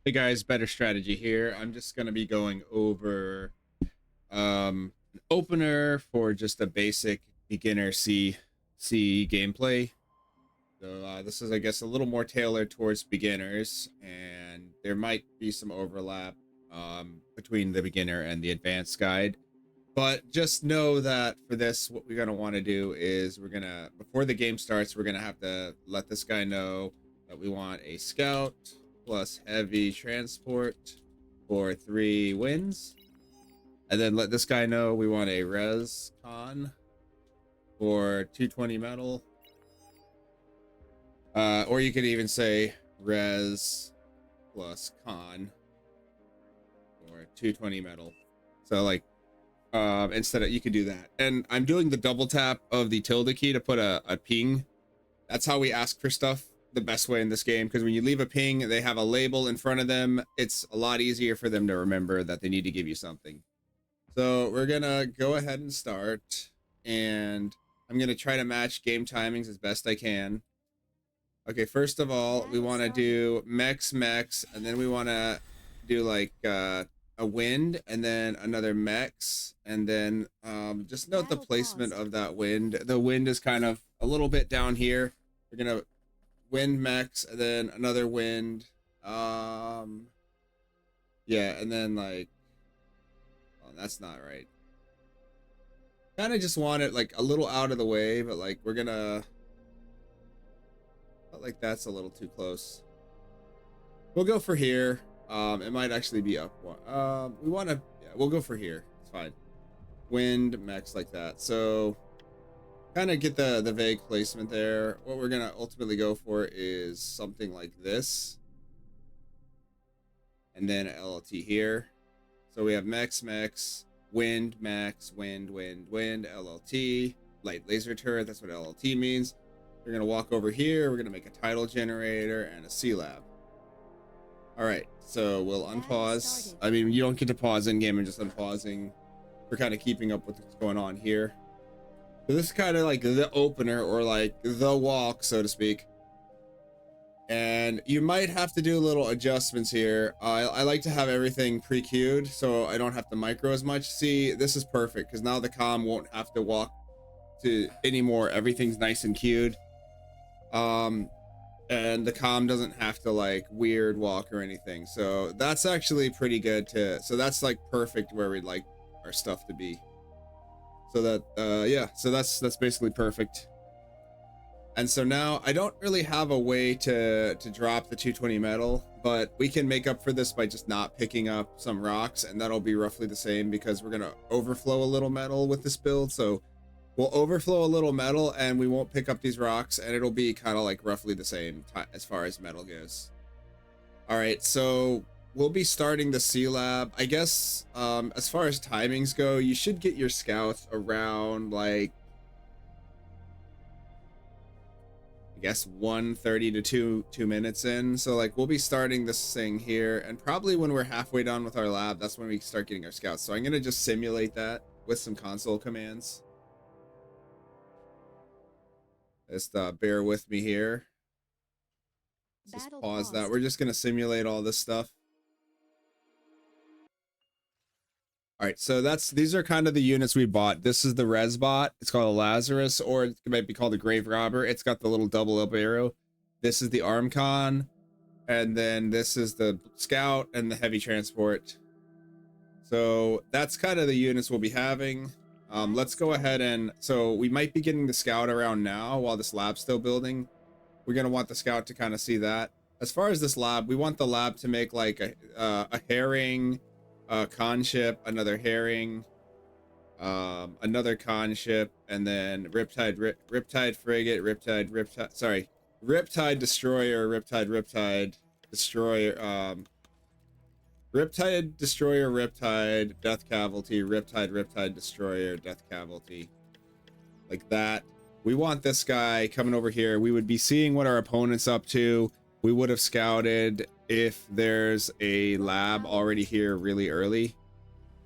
Hey guys, better strategy here. I'm just gonna be going over an opener for just a basic beginner C gameplay. So this is, I guess, a little more tailored towards beginners, and there might be some overlap between the beginner and the advanced guide. But just know that for this, what we're gonna want to do is we're gonna, before the game starts, we're gonna have to let this guy know that we want a scout plus heavy transport for 3 wins, and then let this guy know we want a res con for 220 metal, or you could even say res plus con for 220 metal. So like instead of, you could do that. And I'm doing the double tap of the tilde key to put a ping. That's how we ask for stuff the best way in this game, because when you leave a ping, they have a label in front of them. It's a lot easier for them to remember that they need to give you something. So we're gonna go ahead and start, and I'm gonna try to match game timings as best I can. Okay, first of all, we want to do mex, and then we want to do like a wind, and then another mex, and then just note the placement of that wind. The wind is kind of a little bit down here. We're gonna wind mex, and then another wind. Yeah, and then like, oh, that's not right. Kind of just want it like a little out of the way, but like we're gonna, felt like that's a little too close. We'll go for here. It might actually be up one. We want to, yeah, we'll go for here. It's fine. Wind max like that. So kind of get the vague placement there. What we're gonna ultimately go for is something like this, and then LLT here. So we have max, wind, max, wind, LLT, light laser turret. That's what LLT means. We're gonna walk over here. We're gonna make a title generator and a C lab. All right, so we'll unpause. I mean, you don't get to pause in game and just unpausing. We're kind of keeping up with what's going on here. So this is kind of like the opener, or like the walk, so to speak. And you might have to do little adjustments here. I like to have everything pre-queued so I don't have to micro as much. See, this is perfect because now the comm won't have to walk to anymore. Everything's nice and queued. And the comm doesn't have to like weird walk or anything. So that's actually pretty good to, so that's like perfect where we'd like our stuff to be. So that, yeah, so that's basically perfect. And so now I don't really have a way to drop the 220 metal, but we can make up for this by just not picking up some rocks, and that'll be roughly the same because we're gonna overflow a little metal with this build. So we'll overflow a little metal and we won't pick up these rocks, and it'll be kind of like roughly the same as far as metal goes. All right, so we'll be starting the C lab. I guess as far as timings go, you should get your scouts around like, I guess 1:30 to 2 minutes in. So like we'll be starting this thing here, and probably when we're halfway done with our lab, that's when we start getting our scouts. So I'm gonna just simulate that with some console commands. Just bear with me here. Let's just pause that. We're just gonna simulate all this stuff. All right, so these are kind of the units we bought. This is the Resbot. It's called a Lazarus, or it might be called a Grave Robber. It's got the little double up arrow. This is the Armcon, and then this is the Scout and the Heavy Transport. So that's kind of the units we'll be having. Let's go ahead and, so we might be getting the Scout around now while this lab's still building. We're gonna want the Scout to kind of see that. As far as this lab, we want the lab to make like a herring, con ship, another herring, another con ship, and then riptide frigate, riptide destroyer, riptide destroyer, riptide destroyer, riptide death cavalry, riptide destroyer, death cavalry, like that. We want this guy coming over here. We would be seeing what our opponent's up to. We would have scouted if there's a lab already here really early.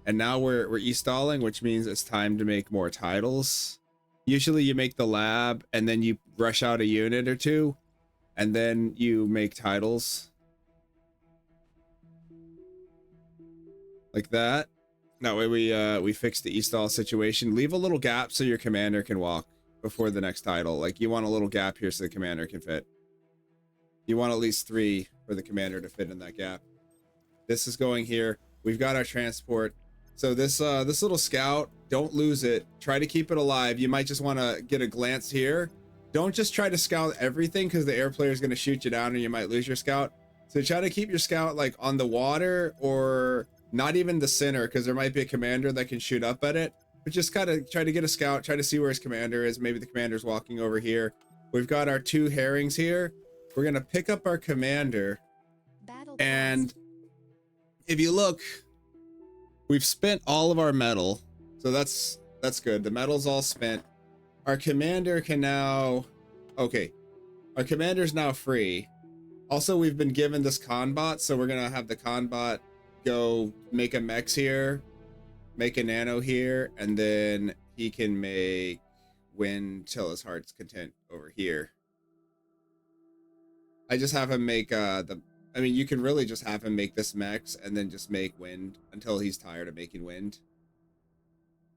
And now we're e-stalling, which means it's time to make more titles. Usually you make the lab and then you rush out a unit or two, and then you make titles. like that. That way we fix the e-stall situation. Leave a little gap so your commander can walk before the next title. Like you want a little gap here so the commander can fit. You want at least 3 for the commander to fit in that gap. This is going here. We've got our transport. So this little scout, don't lose it. Try to keep it alive. You might just want to get a glance here. Don't just try to scout everything because the air player is going to shoot you down and you might lose your scout. So try to keep your scout like on the water or not even the center, because there might be a commander that can shoot up at it. But just kind of try to get a scout, try to see where his commander is. Maybe the commander's walking over here. We've got our 2 herrings here. We're going to pick up our commander. And if you look, we've spent all of our metal. So that's good. The metal's all spent. Our commander can now... Okay. Our commander's now free. Also, we've been given this Conbot, so we're going to have the Conbot go make a Mex here, make a Nano here, and then he can make Wind till his heart's content over here. I just have him make I mean, you can really just have him make this Mex and then just make Wind until he's tired of making Wind.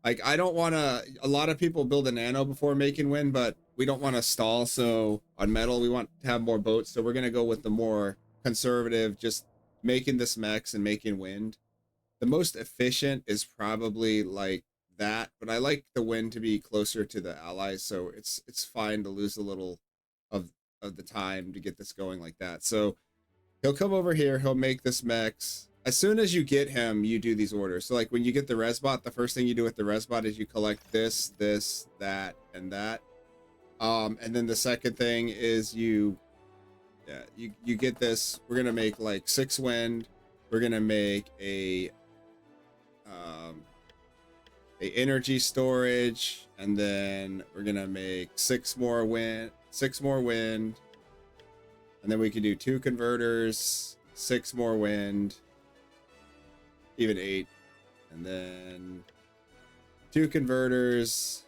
Like, I don't want to... A lot of people build a Nano before making Wind, but we don't want to stall. So on metal, we want to have more boats. So we're going to go with the more conservative, just making this Mex and making Wind. The most efficient is probably like that, but I like the Wind to be closer to the allies. So it's fine to lose a little of the time to get this going like that. So he'll come over here. He'll make this Mex. As soon as you get him, you do these orders. So like when you get the Resbot, the first thing you do with the Resbot is you collect this, that, and that. And then the second thing is you get this. We're gonna make like 6 Wind. We're gonna make a energy storage, and then we're gonna make 6 more Wind, and then we can do 2 converters, 6 more Wind. Even 8, and then 2 converters,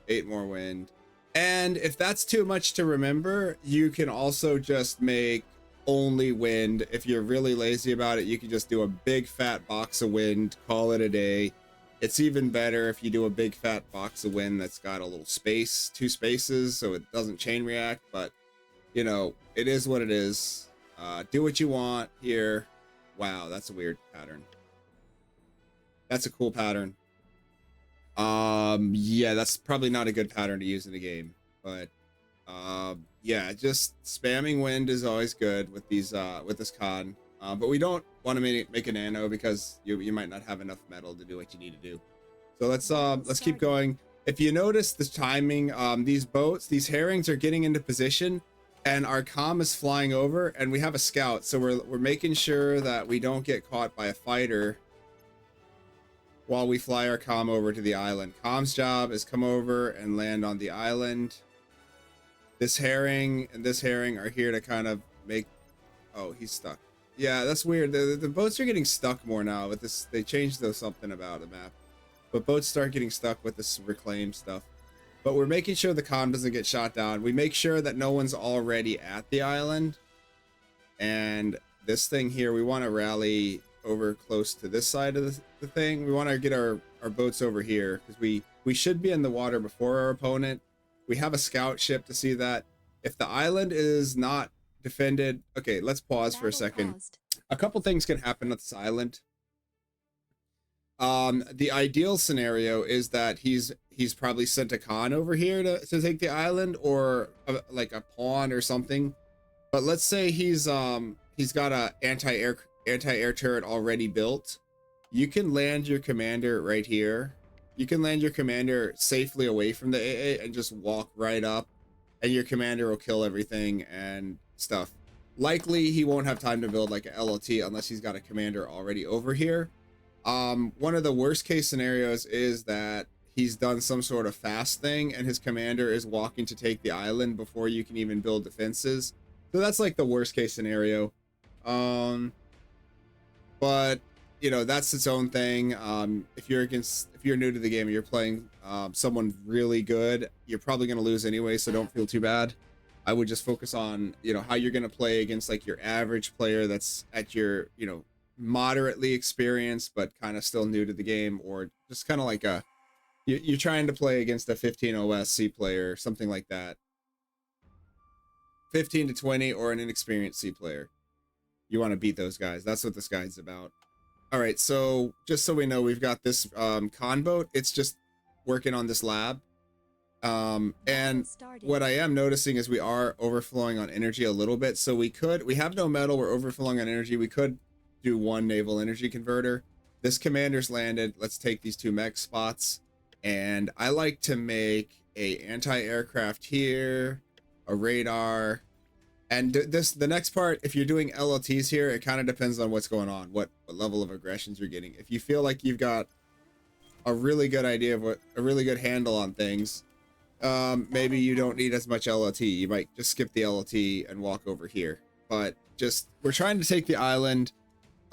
8 more Wind. And if that's too much to remember, you can also just make only Wind. If you're really lazy about it, you can just do a big fat box of Wind, call it a day. It's even better if you do a big fat box of Wind that's got a little space, 2 spaces, so it doesn't chain react. But you know, it is what it is. Do what you want here. Wow, that's a weird pattern. That's a cool pattern. Yeah, that's probably not a good pattern to use in a game, but yeah, just spamming Wind is always good with these with this con. But we don't want to make a Nano because you might not have enough metal to do what you need to do. So let's keep going. If you notice the timing, these boats, these herrings are getting into position, and our comm is flying over, and we have a scout, so we're making sure that we don't get caught by a fighter while we fly our comm over to the island. Comm's job is come over and land on the island. This herring and this herring are here to kind of make... Oh, he's stuck. Yeah, that's weird. The boats are getting stuck more now with this. They changed something about the map. But boats start getting stuck with this reclaim stuff. But we're making sure the comm doesn't get shot down. We make sure that no one's already at the island. And this thing here, we want to rally over close to this side of the thing. We want to get our boats over here because we should be in the water before our opponent. We have a scout ship to see that. If the island is not defended... Okay, let's pause for a second. A couple things can happen with this island. The ideal scenario is that he's probably sent a con over here to take the island, or like a pawn or something. But let's say he's got a anti-air turret already built. You can land your commander right here. You can land your commander safely away from the AA and just walk right up, and your commander will kill everything and stuff. Likely he won't have time to build like a LLT unless he's got a commander already over here. One of the worst case scenarios is that he's done some sort of fast thing and his commander is walking to take the island before you can even build defenses. So that's like the worst case scenario. But you know, that's its own thing. If you're new to the game and you're playing someone really good, you're probably going to lose anyway, so don't feel too bad. I would just focus on, you know, how you're going to play against like your average player that's at your, you know, moderately experienced but kind of still new to the game, or just kind of like a you're trying to play against a 15 OS C player, something like that. 15 to 20, or an inexperienced C player. You want to beat those guys. That's what this guide's about. All right, so just so we know, we've got this con boat. It's just working on this lab. And what I am noticing is we are overflowing on energy a little bit. So we have no metal, we're overflowing on energy. We could do one naval energy converter. This commander's landed. Let's take these 2 mech spots. And I like to make a anti-aircraft here, a radar. And the next part, if you're doing LLTs here, it kind of depends on what's going on, what level of aggressions you're getting. If you feel like you've got a really good idea of a really good handle on things, maybe you don't need as much LLT. You might just skip the LLT and walk over here. But we're trying to take the island.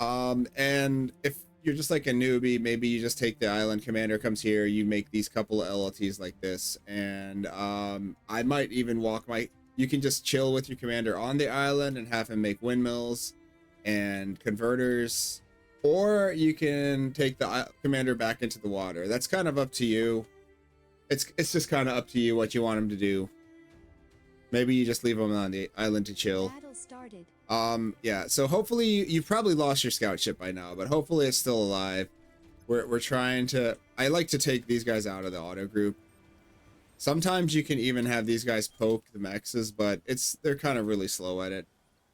And if you're just like a newbie, maybe you just take the island. Commander comes here, you make these couple of LLTs like this, and I might even you can just chill with your commander on the island and have him make windmills and converters, or you can take the commander back into the water. That's kind of up to you. It's just kind of up to you what you want him to do. Maybe you just leave him on the island to chill. Yeah, so hopefully you've probably lost your scout ship by now, but hopefully it's still alive. We're trying to, I like to take these guys out of the auto group. Sometimes you can even have these guys poke the mexes, but they're kind of really slow at it.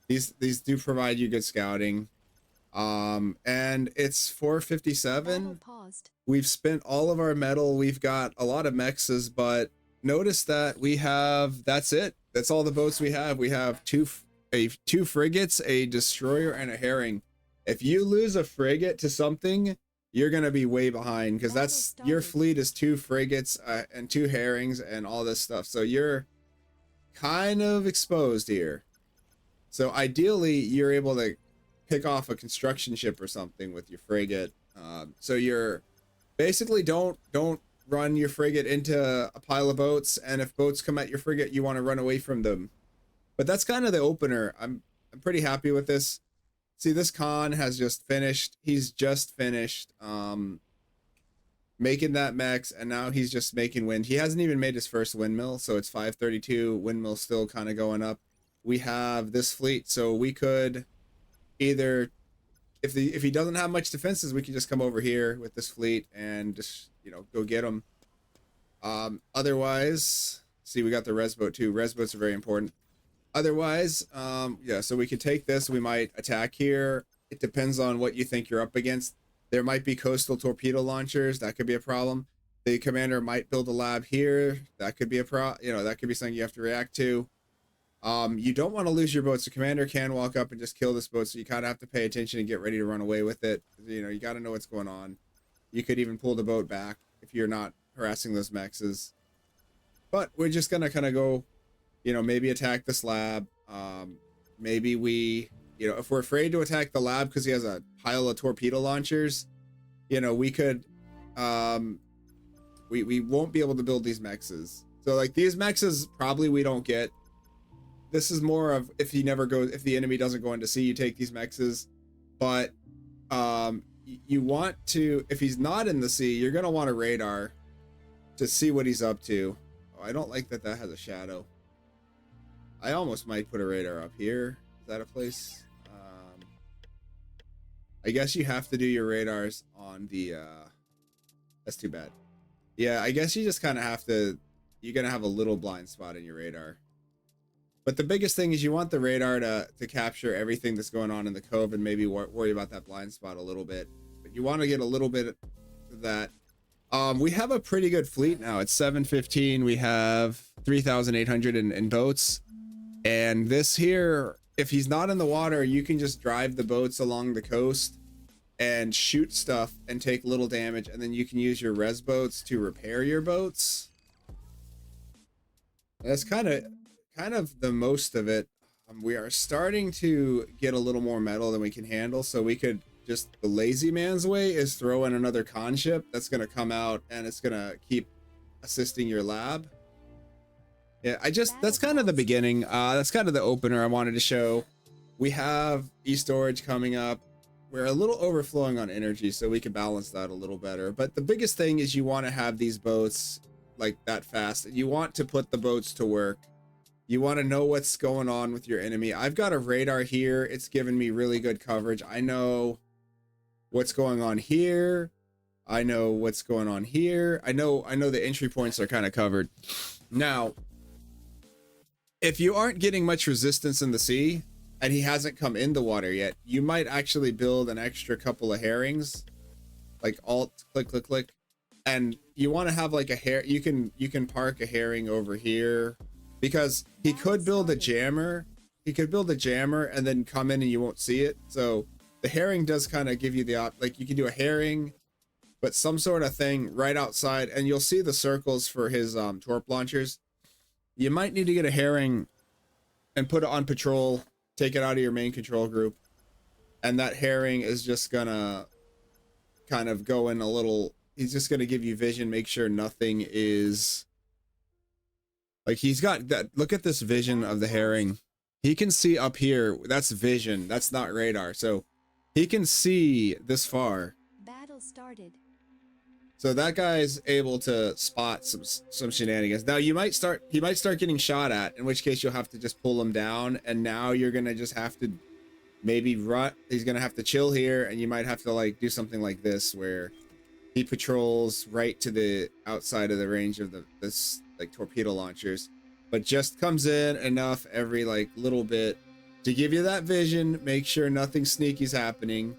These do provide you good scouting. And it's 4:57. We've spent all of our metal. We've got a lot of mexes, but notice that that's it. That's all the boats we have. We have two frigates, a destroyer, and a herring. If you lose a frigate to something, you're gonna be way behind, because your fleet is 2 frigates and 2 herrings and all this stuff. So you're kind of exposed here. So ideally, you're able to pick off a construction ship or something with your frigate. So you're basically don't run your frigate into a pile of boats, and if boats come at your frigate, you want to run away from them. But that's kind of the opener. I'm pretty happy with this. See, this con has just finished. He's just finished making that mechs, and now he's just making wind. He hasn't even made his first windmill, so it's 532. Windmill still kind of going up. We have this fleet, so we could either, if he doesn't have much defenses, we can just come over here with this fleet and just, go get him. Otherwise, see, we got the res boat too. Res boats are very important. Otherwise, yeah, so we could take this. We might attack here. It depends on what you think you're up against. There might be coastal torpedo launchers. That could be a problem. The commander might build a lab here. That could be that could be something you have to react to. You don't want to lose your boats. The commander can walk up and just kill this boat, so you kind of have to pay attention and get ready to run away with it. You got to know what's going on. You could even pull the boat back if you're not harassing those mexes. But we're just gonna kind of go, maybe attack this lab. Maybe if we're afraid to attack the lab because he has a pile of torpedo launchers, we could, we won't be able to build these mexes. So like these mexes, probably we don't get. This is more of if the enemy doesn't go into sea, you take these mexes. But you want to, if he's not in the sea, you're gonna want a radar to see what he's up to. Oh, I don't like that has a shadow. I almost might put a radar up here. Is that a place? I guess you have to do your radars on the that's too bad. Yeah, I guess you just kind of have to, you're gonna have a little blind spot in your radar. But the biggest thing is you want the radar to capture everything that's going on in the cove, and maybe worry about that blind spot a little bit. But you want to get a little bit of that. We have a pretty good fleet now. It's 715. We have 3,800 in boats. And this here, if he's not in the water, you can just drive the boats along the coast and shoot stuff and take little damage. And then you can use your res boats to repair your boats. That's kind of the most of it. We are starting to get a little more metal than we can handle, so we could just, the lazy man's way is throw in another con ship that's going to come out and it's going to keep assisting your lab. Yeah, that's kind of the beginning. That's kind of the opener I wanted to show. We have e-storage coming up. we're a little overflowing on energy, so we can balance that a little better. But the biggest thing is you want to have these boats like that fast. You want to put the boats to work. You want to know what's going on with your enemy. I've got a radar here. It's given me really good coverage. I know what's going on here. I know what's going on here. I know the entry points are kind of covered. Now, if you aren't getting much resistance in the sea and he hasn't come in the water yet, you might actually build an extra couple of herrings, like alt click click click, and you want to have like a you can park a herring over here, because he could build a jammer. He could build a jammer and then come in and you won't see it. So the herring does kind of give you the like, you can do a herring, but some sort of thing right outside, and you'll see the circles for his torp launchers. You might need to get a herring and put it on patrol, take it out of your main control group, and that herring is just gonna kind of go in a little, he's just gonna give you vision, make sure nothing is like, he's got that, look at this vision of the herring. He can see up here, that's vision, that's not radar, so he can see this far. Battle started. So that guy's able to spot some shenanigans. Now he might start getting shot at, in which case you'll have to just pull him down, and now you're gonna just have to maybe run. He's gonna have to chill here, and you might have to like do something like this where he patrols right to the outside of the range of this like torpedo launchers, but just comes in enough every like little bit to give you that vision, make sure nothing sneaky's happening.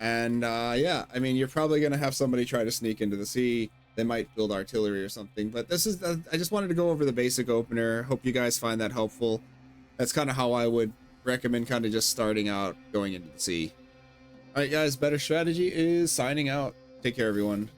And yeah, I mean, you're probably gonna have somebody try to sneak into the sea. They might build artillery or something, but this is I just wanted to go over the basic opener. Hope you guys find that helpful. That's kind of how I would recommend kind of just starting out going into the sea. All right guys, better strategy is signing out. Take care everyone.